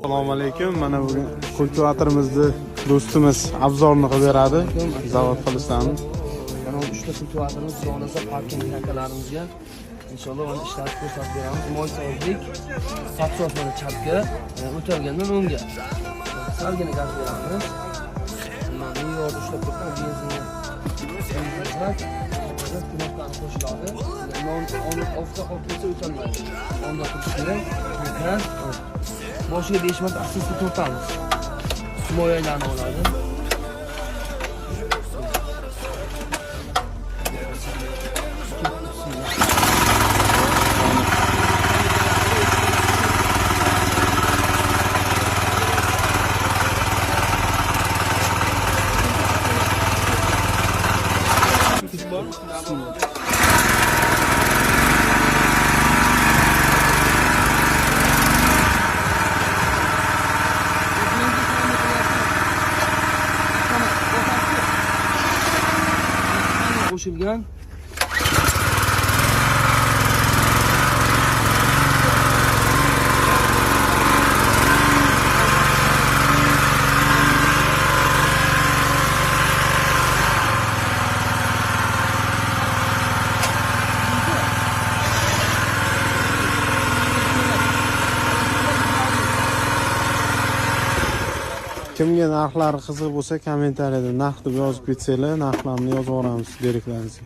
Assalomu alaykum. Mana bugun kultivatorimizni do'stimiz obzorni qilib beradi. Zavod qilishdan. Mana 3 ta kultivatorimiz sonasa parking takalarimizga inshaalloh mana ishlatib ko'rsatib beramiz. Moy sozlik, satsov mana chapga, o'tolgandan o'ngga. Salgina gaz beramiz. Mana bu yerda ushlab turgan benzinni knopkani qo'shiladi. Ofta qo'ysa o'tolmaydi. Onda turish kerak. Boshiga 5 marta asosiy tortamiz. Moyalarni oladi. Qo'shilgan Kimga narxlari qiziq bo'lsa, kommentariyada narx deb yozib ketsanglar, narxlarni yozib yuboramiz deriklaringizga.